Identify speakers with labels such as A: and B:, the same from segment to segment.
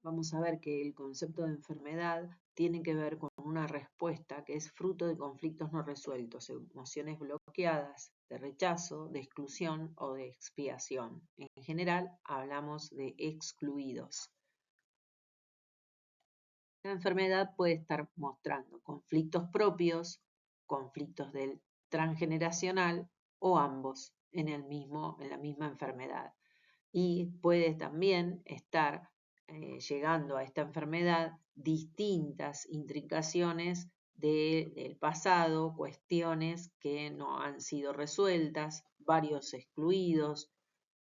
A: vamos a ver que el concepto de enfermedad tiene que ver con una respuesta que es fruto de conflictos no resueltos, emociones bloqueadas, de rechazo, de exclusión o de expiación. En general, hablamos de excluidos. La enfermedad puede estar mostrando conflictos propios, conflictos del transgeneracional o ambos en la misma enfermedad. Y puede también estar llegando a esta enfermedad distintas intricaciones del pasado, cuestiones que no han sido resueltas, varios excluidos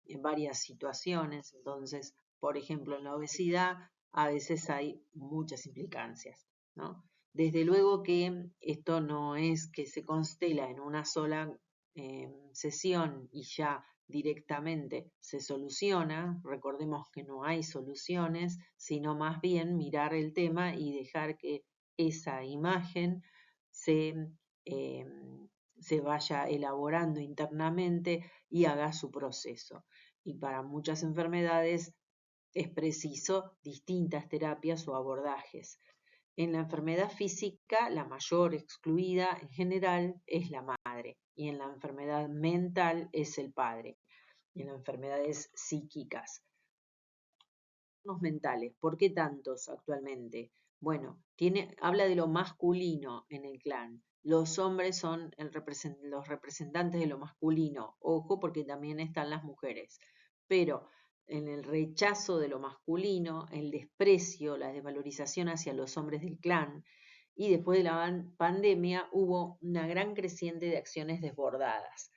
A: en varias situaciones. Entonces, por ejemplo, en la obesidad a veces hay muchas implicancias, ¿no? Desde luego que esto no es que se constela en una sola sesión y ya directamente se soluciona. Recordemos que no hay soluciones, sino más bien mirar el tema y dejar que esa imagen eh, se vaya elaborando internamente y haga su proceso. Y para muchas enfermedades es preciso distintas terapias o abordajes. En la enfermedad física, la mayor excluida en general es la madre, y en la enfermedad mental es el padre, y en las enfermedades psíquicas. Los mentales, ¿por qué tantos actualmente? Bueno, habla de lo masculino en el clan. Los hombres son los representantes de lo masculino. Ojo, porque también están las mujeres. Pero en el rechazo de lo masculino, el desprecio, la desvalorización hacia los hombres del clan, y después de la pandemia hubo una gran creciente de acciones desbordadas.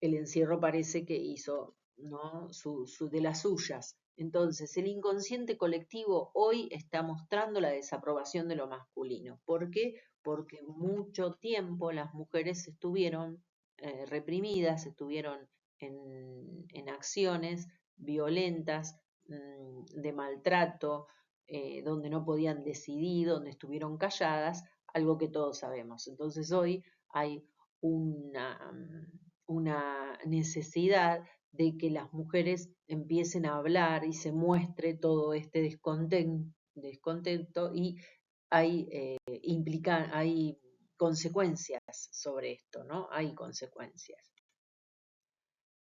A: El encierro parece que hizo, ¿no?, de las suyas. Entonces, el inconsciente colectivo hoy está mostrando la desaprobación de lo masculino. ¿Por qué? Porque mucho tiempo las mujeres estuvieron reprimidas, estuvieron en acciones violentas, de maltrato, donde no podían decidir, donde estuvieron calladas, algo que todos sabemos. Entonces hoy hay una necesidad de que las mujeres empiecen a hablar y se muestre todo este descontento y hay consecuencias sobre esto, ¿no? Hay consecuencias.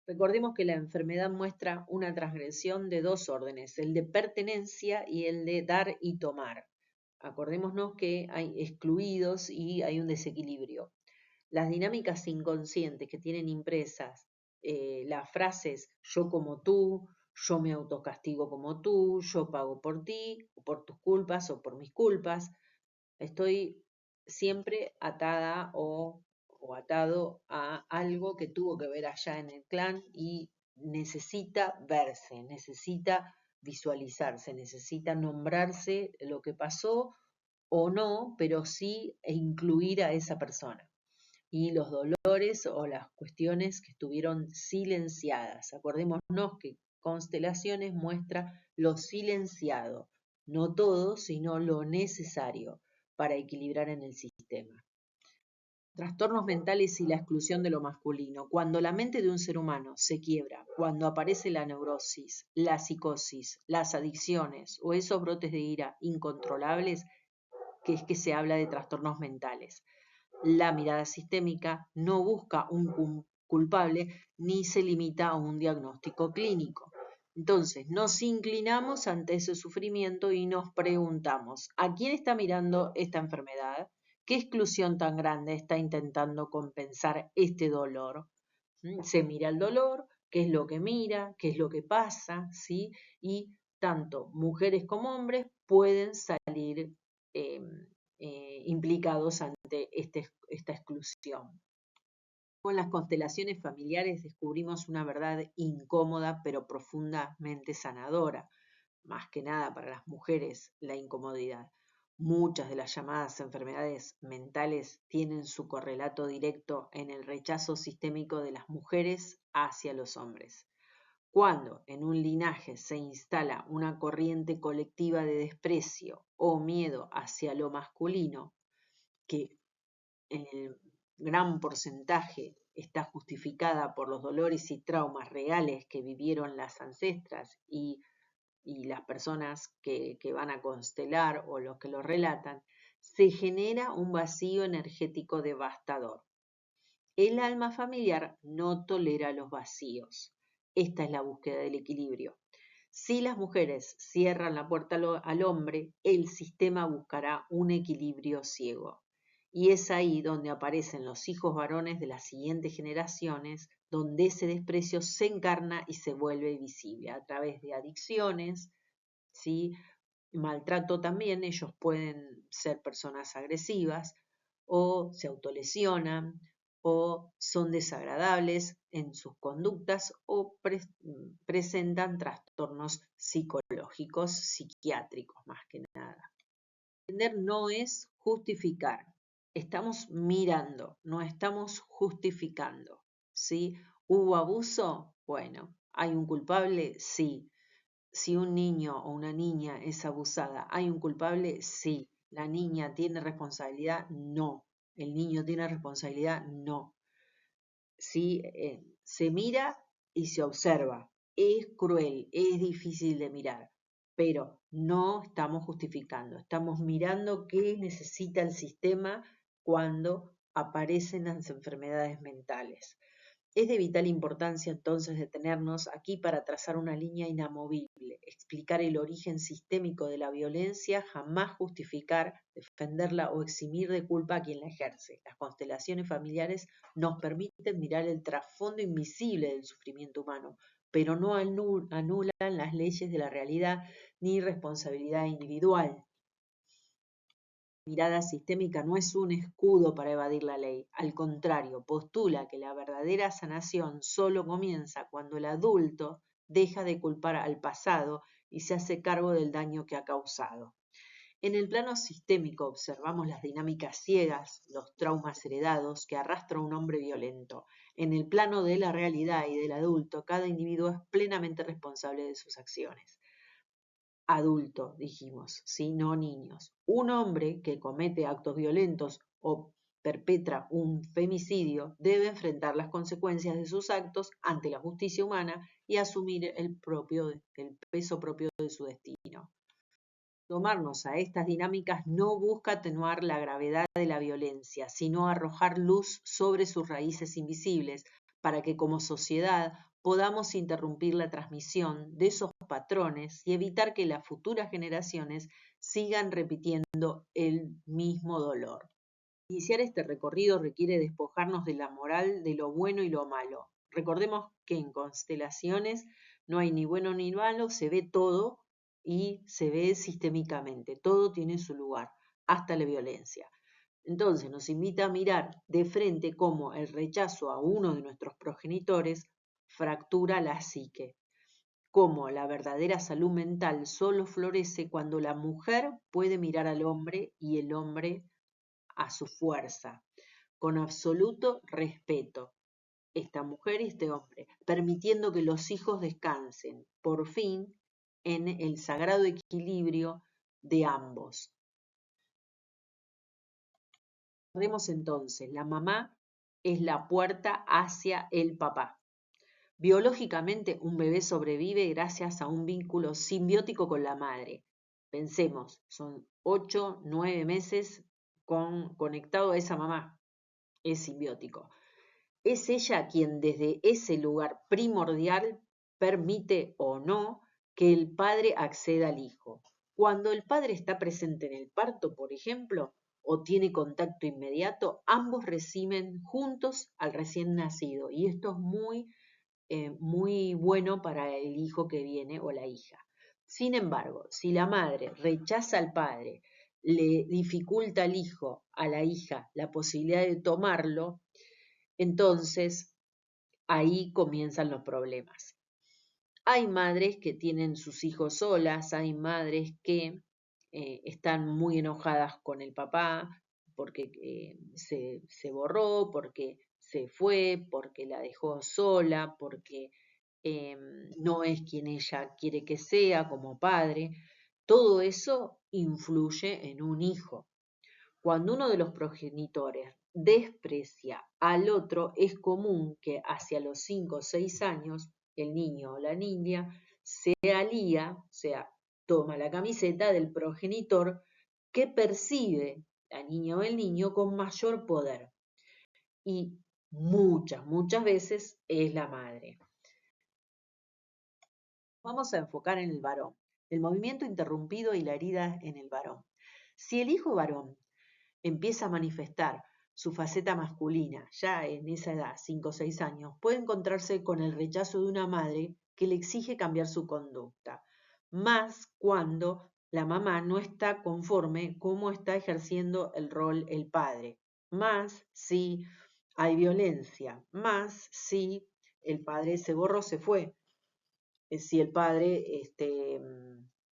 A: Recordemos que la enfermedad muestra una transgresión de dos órdenes, el de pertenencia y el de dar y tomar. Acordémonos que hay excluidos y hay un desequilibrio. Las dinámicas inconscientes que tienen impresas las frases yo como tú, yo me autocastigo como tú, yo pago por ti, o por tus culpas o por mis culpas, estoy siempre atada o atado a algo que tuvo que ver allá en el clan y necesita verse, necesita visualizarse, necesita nombrarse lo que pasó o no, pero sí incluir a esa persona y los dolores o las cuestiones que estuvieron silenciadas. Acordémonos que constelaciones muestra lo silenciado, no todo, sino lo necesario para equilibrar en el sistema. Trastornos mentales y la exclusión de lo masculino. Cuando la mente de un ser humano se quiebra, cuando aparece la neurosis, la psicosis, las adicciones o esos brotes de ira incontrolables, que es que se habla de trastornos mentales. La mirada sistémica no busca un culpable ni se limita a un diagnóstico clínico. Entonces, nos inclinamos ante ese sufrimiento y nos preguntamos, ¿a quién está mirando esta enfermedad? ¿Qué exclusión tan grande está intentando compensar este dolor? Se mira el dolor, qué es lo que mira, qué es lo que pasa, ¿sí? Y tanto mujeres como hombres pueden salir implicados ante esta exclusión. Con las constelaciones familiares descubrimos una verdad incómoda pero profundamente sanadora, más que nada para las mujeres la incomodidad. Muchas de las llamadas enfermedades mentales tienen su correlato directo en el rechazo sistémico de las mujeres hacia los hombres. Cuando en un linaje se instala una corriente colectiva de desprecio o miedo hacia lo masculino, que en el gran porcentaje está justificada por los dolores y traumas reales que vivieron las ancestras y y las personas que van a constelar o los que lo relatan, se genera un vacío energético devastador. El alma familiar no tolera los vacíos. Esta es la búsqueda del equilibrio. Si las mujeres cierran la puerta al hombre, el sistema buscará un equilibrio ciego. Y es ahí donde aparecen los hijos varones de las siguientes generaciones, donde ese desprecio se encarna y se vuelve visible a través de adicciones, ¿sí? Maltrato también, ellos pueden ser personas agresivas o se autolesionan o son desagradables en sus conductas o presentan trastornos psicológicos, psiquiátricos más que nada. Entender no es justificar, estamos mirando, no estamos justificando, ¿sí? ¿Hubo abuso? Bueno, ¿hay un culpable? Sí. Si un niño o una niña es abusada, ¿hay un culpable? Sí. ¿La niña tiene responsabilidad? No. ¿El niño tiene responsabilidad? No. ¿Sí? Se mira y se observa. Es cruel, es difícil de mirar, pero no estamos justificando. Estamos mirando qué necesita el sistema cuando aparecen las enfermedades mentales. Es de vital importancia entonces detenernos aquí para trazar una línea inamovible, explicar el origen sistémico de la violencia, jamás justificar, defenderla o eximir de culpa a quien la ejerce. Las constelaciones familiares nos permiten mirar el trasfondo invisible del sufrimiento humano, pero no anulan las leyes de la realidad ni responsabilidad individual. Mirada sistémica no es un escudo para evadir la ley, al contrario, postula que la verdadera sanación solo comienza cuando el adulto deja de culpar al pasado y se hace cargo del daño que ha causado. En el plano sistémico observamos las dinámicas ciegas, los traumas heredados que arrastra un hombre violento. En el plano de la realidad y del adulto, cada individuo es plenamente responsable de sus acciones. Adulto, dijimos, ¿sí? No niños. Un hombre que comete actos violentos o perpetra un femicidio debe enfrentar las consecuencias de sus actos ante la justicia humana y asumir el peso propio de su destino. Tomarnos a estas dinámicas no busca atenuar la gravedad de la violencia, sino arrojar luz sobre sus raíces invisibles para que como sociedad podamos interrumpir la transmisión de esos patrones y evitar que las futuras generaciones sigan repitiendo el mismo dolor. Iniciar este recorrido requiere despojarnos de la moral de lo bueno y lo malo. Recordemos que en constelaciones no hay ni bueno ni malo, se ve todo y se ve sistémicamente, todo tiene su lugar, hasta la violencia. Entonces nos invita a mirar de frente cómo el rechazo a uno de nuestros progenitores fractura la psique, cómo la verdadera salud mental solo florece cuando la mujer puede mirar al hombre y el hombre a su fuerza, con absoluto respeto, esta mujer y este hombre, permitiendo que los hijos descansen, por fin, en el sagrado equilibrio de ambos. Recordemos entonces, la mamá es la puerta hacia el papá. Biológicamente, un bebé sobrevive gracias a un vínculo simbiótico con la madre. Pensemos, son 8, 9 meses conectado a esa mamá. Es simbiótico. Es ella quien desde ese lugar primordial permite o no que el padre acceda al hijo. Cuando el padre está presente en el parto, por ejemplo, o tiene contacto inmediato, ambos reciben juntos al recién nacido. Y esto es muy bueno para el hijo que viene o la hija. Sin embargo, si la madre rechaza al padre, le dificulta al hijo, a la hija, la posibilidad de tomarlo, entonces ahí comienzan los problemas. Hay madres que tienen sus hijos solas, hay madres que están muy enojadas con el papá porque se borró, porque se fue, porque la dejó sola, porque no es quien ella quiere que sea como padre. Todo eso influye en un hijo. Cuando uno de los progenitores desprecia al otro, es común que hacia los 5 o 6 años el niño o la niña se alía, o sea, toma la camiseta del progenitor que percibe la niña o el niño con mayor poder. Y muchas veces es la madre. Vamos a enfocar en el varón, el movimiento interrumpido y la herida en el varón. Si el hijo varón empieza a manifestar su faceta masculina ya en esa edad, 5 o 6 años, puede encontrarse con el rechazo de una madre que le exige cambiar su conducta, más cuando la mamá no está conforme cómo está ejerciendo el rol el padre, más si hay violencia, más si el padre se borró, se fue, si el padre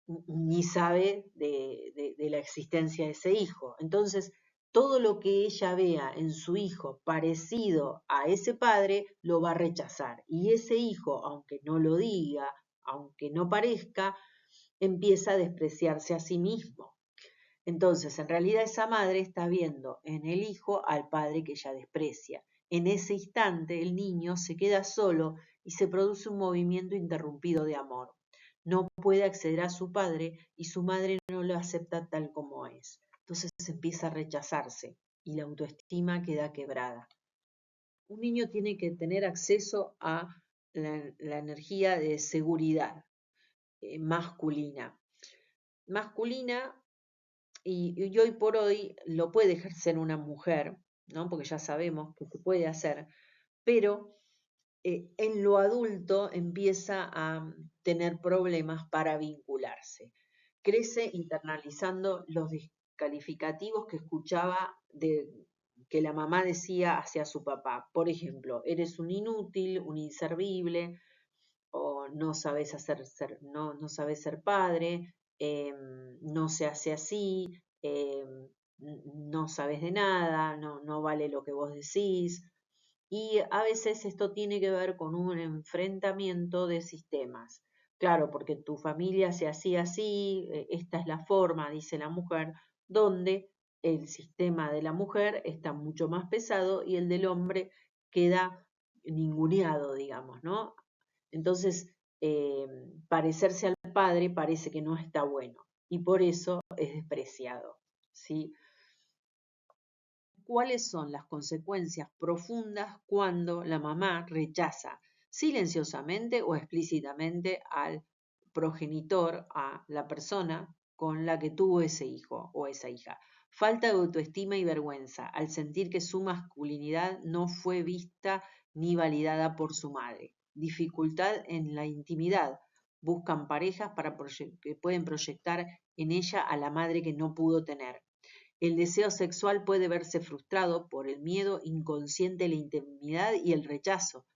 A: ni sabe de la existencia de ese hijo. Entonces, todo lo que ella vea en su hijo parecido a ese padre, lo va a rechazar. Y ese hijo, aunque no lo diga, aunque no parezca, empieza a despreciarse a sí mismo. Entonces, en realidad esa madre está viendo en el hijo al padre que ella desprecia. En ese instante el niño se queda solo y se produce un movimiento interrumpido de amor. No puede acceder a su padre y su madre no lo acepta tal como es. Entonces empieza a rechazarse y la autoestima queda quebrada. Un niño tiene que tener acceso a la energía de seguridad masculina. Masculina y hoy por hoy lo puede ejercer una mujer, ¿no? Porque ya sabemos que se puede hacer, pero en lo adulto empieza a tener problemas para vincularse. Crece internalizando los descalificativos que escuchaba que la mamá decía hacia su papá. Por ejemplo, eres un inútil, un inservible, o no sabes no sabes ser padre, no se hace así, no sabes de nada, no vale lo que vos decís. Y a veces esto tiene que ver con un enfrentamiento de sistemas. Claro, porque tu familia se hacía así, esta es la forma, dice la mujer, donde el sistema de la mujer está mucho más pesado y el del hombre queda ninguneado, digamos, ¿no? Entonces, parecerse al padre parece que no está bueno y por eso es despreciado, ¿sí? ¿Cuáles son las consecuencias profundas cuando la mamá rechaza silenciosamente o explícitamente al progenitor, a la persona con la que tuvo ese hijo o esa hija? Falta de autoestima y vergüenza al sentir que su masculinidad no fue vista ni validada por su madre. Dificultad en la intimidad. Buscan parejas que pueden proyectar en ella a la madre que no pudo tener. El deseo sexual puede verse frustrado por el miedo inconsciente, la intimidad y el rechazo,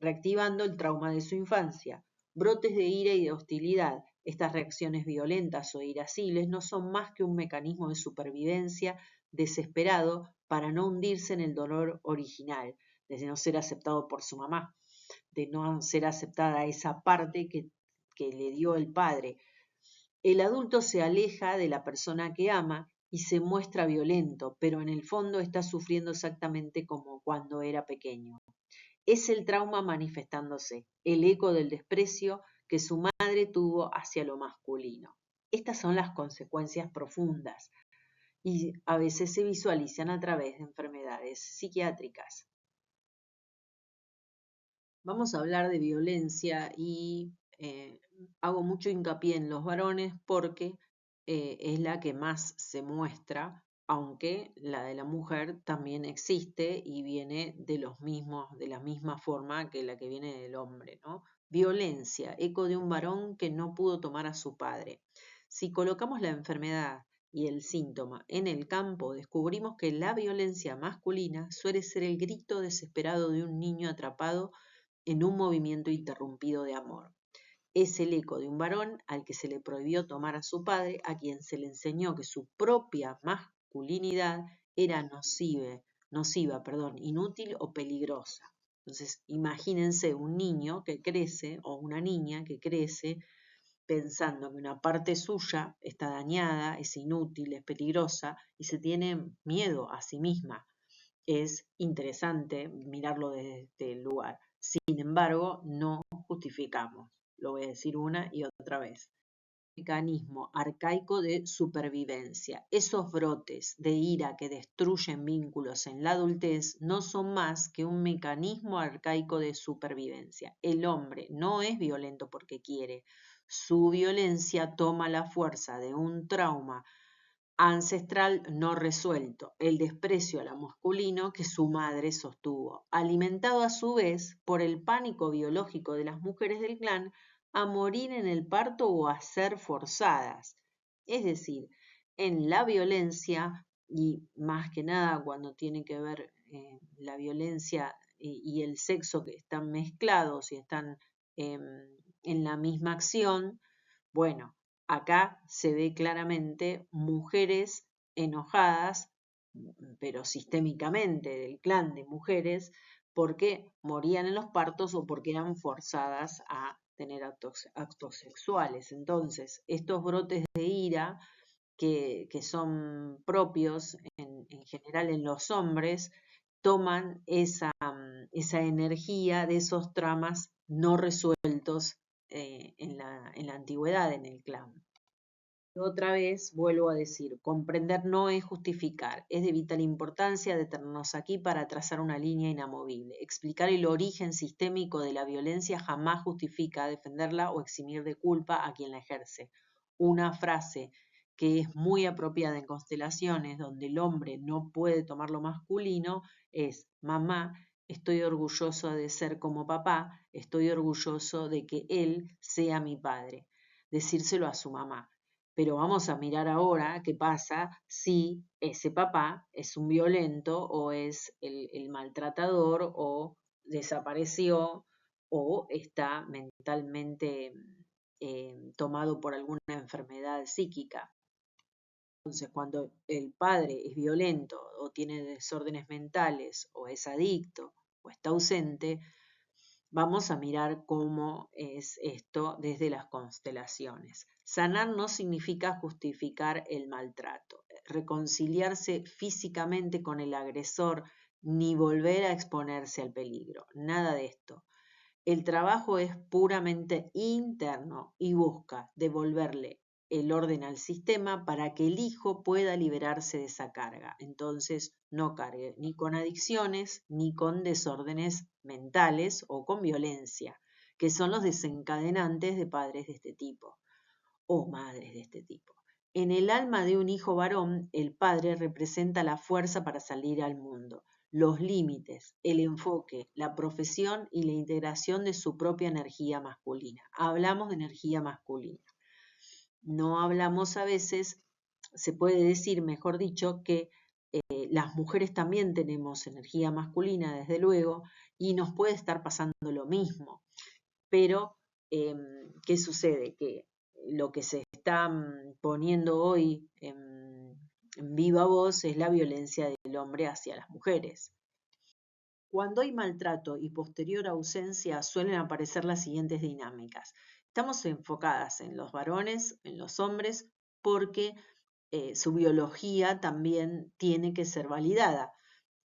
A: reactivando el trauma de su infancia. Brotes de ira y de hostilidad. Estas reacciones violentas o irascibles no son más que un mecanismo de supervivencia desesperado para no hundirse en el dolor original, de no ser aceptado por su mamá, de no ser aceptada esa parte que le dio el padre. El adulto se aleja de la persona que ama y se muestra violento, pero en el fondo está sufriendo exactamente como cuando era pequeño. Es el trauma manifestándose, el eco del desprecio que su madre tuvo hacia lo masculino. Estas son las consecuencias profundas y a veces se visualizan a través de enfermedades psiquiátricas. Vamos a hablar de violencia y hago mucho hincapié en los varones porque es la que más se muestra, aunque la de la mujer también existe y viene de la misma forma que la que viene del hombre, ¿no? Violencia, eco de un varón que no pudo tomar a su padre. Si colocamos la enfermedad y el síntoma en el campo, descubrimos que la violencia masculina suele ser el grito desesperado de un niño atrapado en un movimiento interrumpido de amor. Es el eco de un varón al que se le prohibió tomar a su padre, a quien se le enseñó que su propia masculinidad era nociva, inútil o peligrosa. Entonces, imagínense un niño que crece o una niña que crece pensando que una parte suya está dañada, es inútil, es peligrosa y se tiene miedo a sí misma. Es interesante mirarlo desde este lugar. Sin embargo, no justificamos. lo voy a decir una y otra vez. Mecanismo arcaico de supervivencia. Esos brotes de ira que destruyen vínculos en la adultez no son más que un mecanismo arcaico de supervivencia. El hombre no es violento porque quiere. Su violencia toma la fuerza de un trauma ancestral no resuelto, el desprecio a lo masculino que su madre sostuvo, alimentado a su vez por el pánico biológico de las mujeres del clan a morir en el parto o a ser forzadas. Es decir, en la violencia, y más que nada cuando tiene que ver la violencia y el sexo que están mezclados y están en la misma acción, bueno, acá se ve claramente mujeres enojadas, pero sistémicamente del clan de mujeres, porque morían en los partos o porque eran forzadas a tener actos sexuales. Entonces, estos brotes de ira que son propios en general en los hombres, toman esa energía de esos tramas no resueltos en la antigüedad, en el clan. Otra vez vuelvo a decir, comprender no es justificar, es de vital importancia detenernos aquí para trazar una línea inamovible. Explicar el origen sistémico de la violencia jamás justifica defenderla o eximir de culpa a quien la ejerce. Una frase que es muy apropiada en constelaciones donde el hombre no puede tomar lo masculino es: mamá, estoy orgulloso de ser como papá, estoy orgulloso de que él sea mi padre. Decírselo a su mamá. Pero vamos a mirar ahora qué pasa si ese papá es un violento o es el maltratador o desapareció o está mentalmente tomado por alguna enfermedad psíquica. Entonces, cuando el padre es violento o tiene desórdenes mentales o es adicto o está ausente, vamos a mirar cómo es esto desde las constelaciones. Sanar no significa justificar el maltrato, reconciliarse físicamente con el agresor, ni volver a exponerse al peligro. Nada de esto. El trabajo es puramente interno y busca devolverle el orden al sistema para que el hijo pueda liberarse de esa carga. Entonces, no cargue ni con adicciones ni con desórdenes mentales o con violencia, que son los desencadenantes de padres de este tipo o madres de este tipo. En el alma de un hijo varón, el padre representa la fuerza para salir al mundo, los límites, el enfoque, la profesión y la integración de su propia energía masculina. Hablamos de energía masculina. No hablamos a veces, se puede decir, mejor dicho, que las mujeres también tenemos energía masculina, desde luego, y nos puede estar pasando lo mismo. Pero, ¿qué sucede? Que lo que se está poniendo hoy en viva voz es la violencia del hombre hacia las mujeres. Cuando hay maltrato y posterior ausencia suelen aparecer las siguientes dinámicas. Estamos enfocadas en los varones, en los hombres, porque su biología también tiene que ser validada.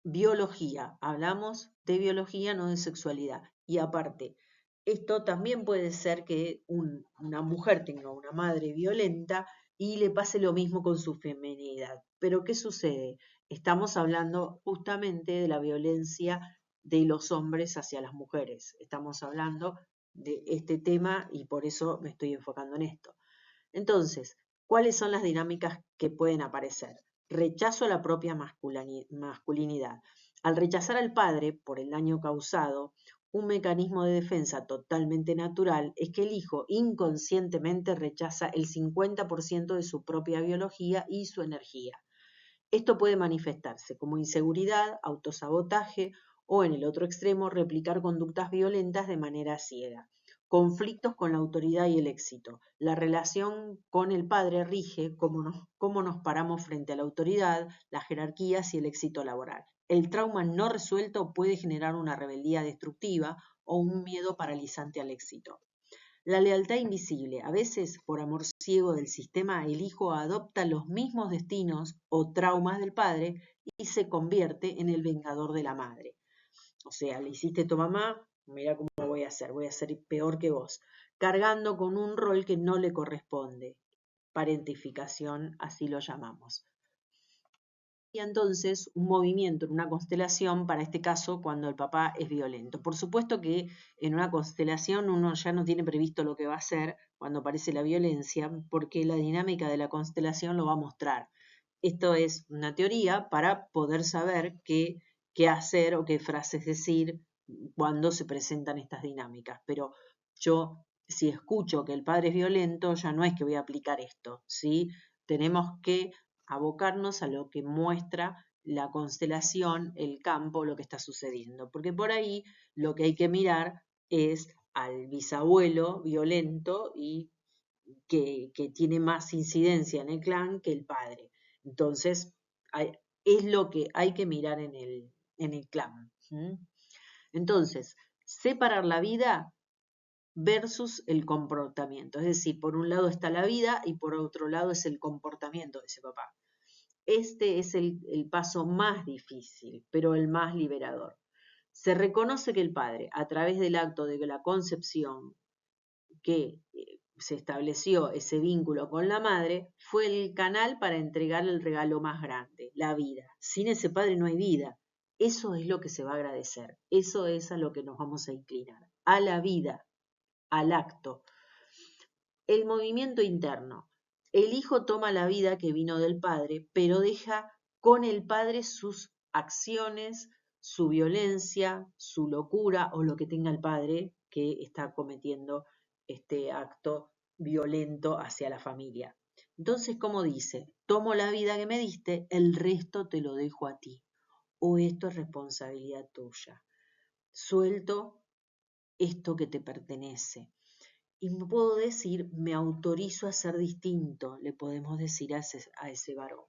A: Biología, hablamos de biología, no de sexualidad. Y aparte, esto también puede ser que una mujer tenga una madre violenta y le pase lo mismo con su feminidad. Pero ¿qué sucede? Estamos hablando justamente de la violencia de los hombres hacia las mujeres. Estamos hablando de este tema y por eso me estoy enfocando en esto. Entonces, ¿cuáles son las dinámicas que pueden aparecer? Rechazo a la propia masculinidad. Al rechazar al padre por el daño causado, un mecanismo de defensa totalmente natural es que el hijo inconscientemente rechaza el 50% de su propia biología y su energía. Esto puede manifestarse como inseguridad, autosabotaje o, en el otro extremo, replicar conductas violentas de manera ciega. Conflictos con la autoridad y el éxito. La relación con el padre rige cómo nos paramos frente a la autoridad, las jerarquías y el éxito laboral. El trauma no resuelto puede generar una rebeldía destructiva o un miedo paralizante al éxito. La lealtad invisible. A veces, por amor ciego del sistema, el hijo adopta los mismos destinos o traumas del padre y se convierte en el vengador de la madre. O sea, le hiciste a tu mamá, mira cómo voy a ser peor que vos. cargando con un rol que no le corresponde. Parentificación, así lo llamamos. Y entonces un movimiento en una constelación, para este caso, cuando el papá es violento. Por supuesto que en una constelación uno ya no tiene previsto lo que va a hacer cuando aparece la violencia, porque la dinámica de la constelación lo va a mostrar. Esto es una teoría para poder saber qué hacer o qué frases decir cuando se presentan estas dinámicas. Pero yo, si escucho que el padre es violento, ya no es que voy a aplicar esto, ¿sí? Tenemos que abocarnos a lo que muestra la constelación, el campo, lo que está sucediendo. Porque por ahí lo que hay que mirar es al bisabuelo violento y que tiene más incidencia en el clan que el padre. Entonces, es lo que hay que mirar en el clan. Entonces, separar la vida versus el comportamiento. Es decir, por un lado está la vida y por otro lado es el comportamiento de ese papá. Este es el paso más difícil, pero el más liberador. Se reconoce que el padre, a través del acto de la concepción, que se estableció ese vínculo con la madre, fue el canal para entregar el regalo más grande, la vida. Sin ese padre no hay vida. Eso es lo que se va a agradecer. Eso es a lo que nos vamos a inclinar. A la vida, al acto. El movimiento interno. El hijo toma la vida que vino del padre, pero deja con el padre sus acciones, su violencia, su locura o lo que tenga el padre que está cometiendo este acto violento hacia la familia. Entonces, como dice, tomo la vida que me diste, el resto te lo dejo a ti. O esto es responsabilidad tuya. Suelto esto que te pertenece. Y me puedo decir, me autorizo a ser distinto, le podemos decir a ese varón.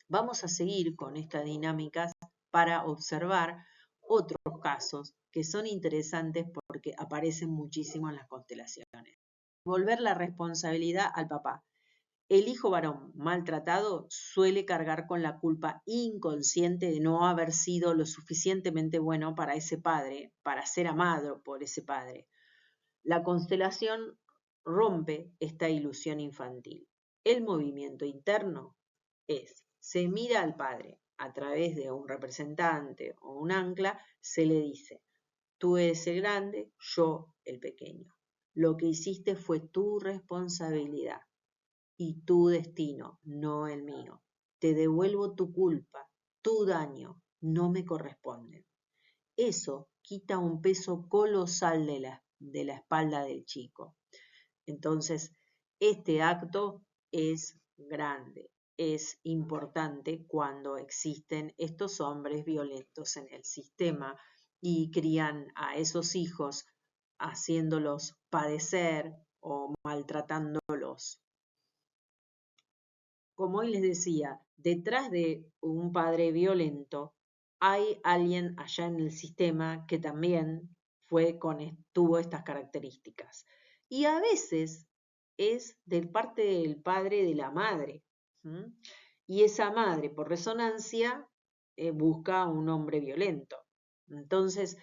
A: Vamos a seguir con estas dinámicas para observar otros casos que son interesantes porque aparecen muchísimo en las constelaciones. Volver la responsabilidad al papá. El hijo varón maltratado suele cargar con la culpa inconsciente de no haber sido lo suficientemente bueno para ese padre, para ser amado por ese padre. La constelación rompe esta ilusión infantil. El movimiento interno se mira al padre a través de un representante o un ancla, se le dice, tú eres el grande, yo el pequeño. Lo que hiciste fue tu responsabilidad y tu destino, no el mío. Te devuelvo tu culpa, tu daño, no me corresponde. Eso quita un peso colosal de la espalda del chico. Entonces, este acto es grande, es importante cuando existen estos hombres violentos en el sistema y crían a esos hijos haciéndolos padecer o maltratándolos. Como hoy les decía, detrás de un padre violento hay alguien allá en el sistema que también tuvo estas características. Y a veces es de parte del padre de la madre. Y esa madre, por resonancia, busca a un hombre violento. Entonces,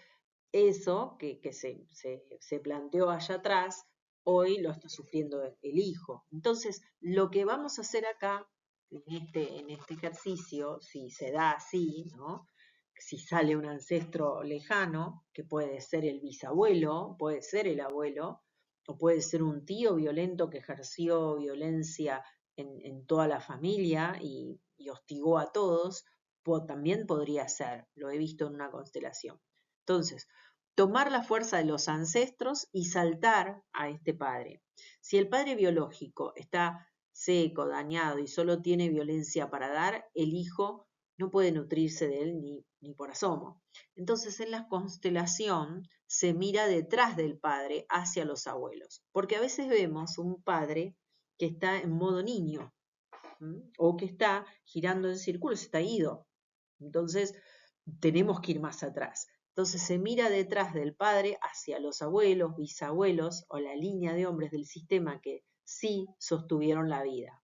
A: eso que se planteó allá atrás, hoy lo está sufriendo el hijo. Entonces, lo que vamos a hacer acá, en este ejercicio, si se da así, ¿no? Si sale un ancestro lejano, que puede ser el bisabuelo, puede ser el abuelo, o puede ser un tío violento que ejerció violencia en toda la familia y hostigó a todos, también podría ser, lo he visto en una constelación. Entonces, tomar la fuerza de los ancestros y saltar a este padre. Si el padre biológico está seco, dañado y solo tiene violencia para dar, el hijo no puede nutrirse de él ni por asomo. Entonces, en la constelación se mira detrás del padre hacia los abuelos, porque a veces vemos un padre que está en modo niño o que está girando en círculos, está ido. Entonces, tenemos que ir más atrás. Entonces se mira detrás del padre hacia los abuelos, bisabuelos o la línea de hombres del sistema que sí sostuvieron la vida.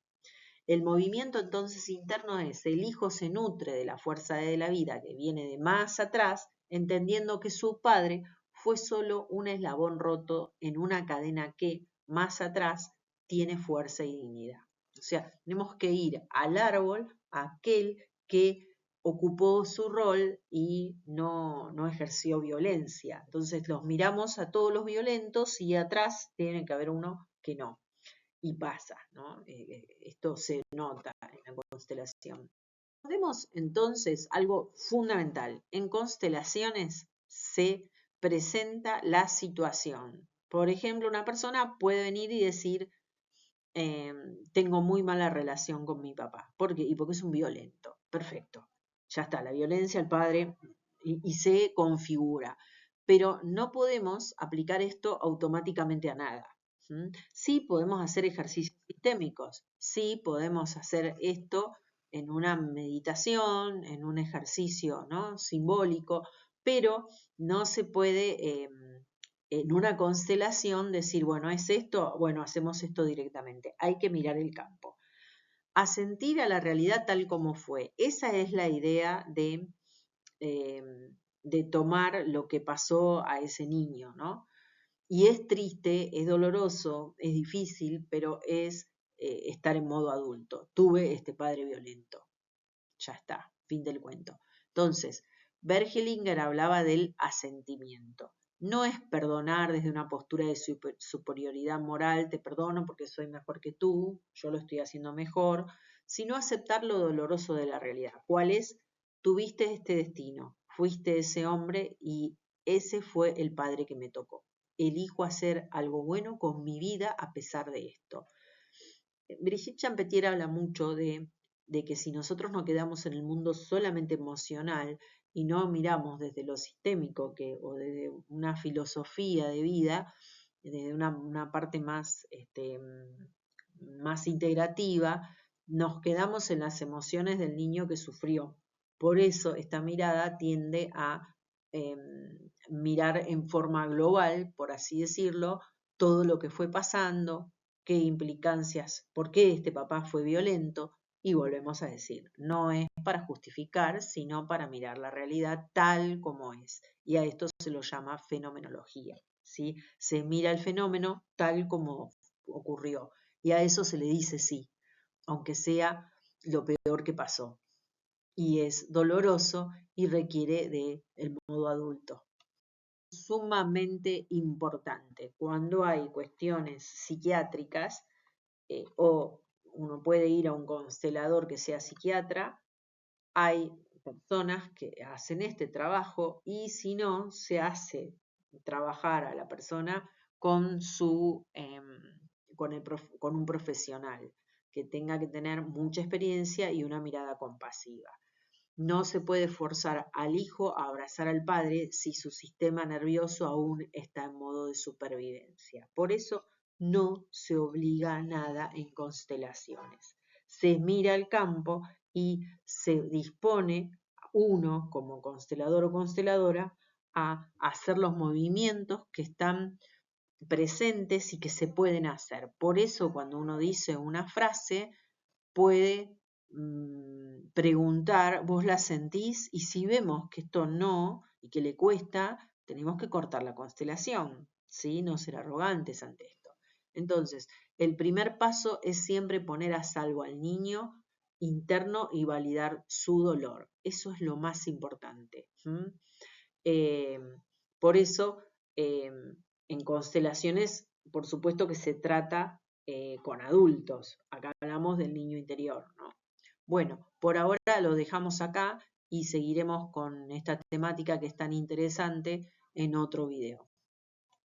A: El movimiento entonces interno es, el hijo se nutre de la fuerza de la vida que viene de más atrás, entendiendo que su padre fue solo un eslabón roto en una cadena que, más atrás, tiene fuerza y dignidad. O sea, tenemos que ir al árbol, a aquel que ocupó su rol y no ejerció violencia. Entonces los miramos a todos los violentos y atrás tiene que haber uno que no. Y pasa, ¿no? Esto se nota en la constelación. Recordemos entonces algo fundamental. En constelaciones se presenta la situación. Por ejemplo, una persona puede venir y decir, tengo muy mala relación con mi papá. ¿Por qué? Y porque es un violento. Perfecto. Ya está, la violencia al padre y se configura. Pero no podemos aplicar esto automáticamente a nada. Sí podemos hacer ejercicios sistémicos, sí podemos hacer esto en una meditación, en un ejercicio, ¿no?, simbólico, pero no se puede en una constelación decir, bueno, es esto, bueno, hacemos esto directamente. Hay que mirar el campo. Asentir a la realidad tal como fue. Esa es la idea de tomar lo que pasó a ese niño, ¿no? Y es triste, es doloroso, es difícil, pero es estar en modo adulto. Tuve este padre violento. Ya está, fin del cuento. Entonces, Bergelinger hablaba del asentimiento. No es perdonar desde una postura de superioridad moral, te perdono porque soy mejor que tú, yo lo estoy haciendo mejor, sino aceptar lo doloroso de la realidad. ¿Cuál es? Tuviste este destino, fuiste ese hombre y ese fue el padre que me tocó. Elijo hacer algo bueno con mi vida a pesar de esto. Brigitte Champetier habla mucho de que si nosotros nos quedamos en el mundo solamente emocional y no miramos desde lo sistémico o desde una filosofía de vida, desde una parte más integrativa, nos quedamos en las emociones del niño que sufrió. Por eso esta mirada tiende a mirar en forma global, por así decirlo, todo lo que fue pasando, qué implicancias, por qué este papá fue violento, y volvemos a decir, no es para justificar, sino para mirar la realidad tal como es. Y a esto se lo llama fenomenología, ¿sí? Se mira el fenómeno tal como ocurrió, y a eso se le dice sí, aunque sea lo peor que pasó. Y es doloroso y requiere del modo adulto. Sumamente importante. Cuando hay cuestiones psiquiátricas o uno puede ir a un constelador que sea psiquiatra, hay personas que hacen este trabajo y si no, se hace trabajar a la persona con un profesional que tenga que tener mucha experiencia y una mirada compasiva. No se puede forzar al hijo a abrazar al padre si su sistema nervioso aún está en modo de supervivencia. Por eso no se obliga a nada en constelaciones. Se mira el campo y se dispone uno como constelador o consteladora a hacer los movimientos que están presentes y que se pueden hacer. Por eso cuando uno dice una frase puede preguntar, ¿vos la sentís? Y si vemos que esto no y que le cuesta, tenemos que cortar la constelación, ¿sí? No ser arrogantes ante esto. Entonces, el primer paso es siempre poner a salvo al niño interno y validar su dolor. Eso es lo más importante. Por eso, en constelaciones, por supuesto que se trata con adultos. Acá hablamos del niño interior, ¿no? Bueno, por ahora lo dejamos acá y seguiremos con esta temática que es tan interesante en otro video.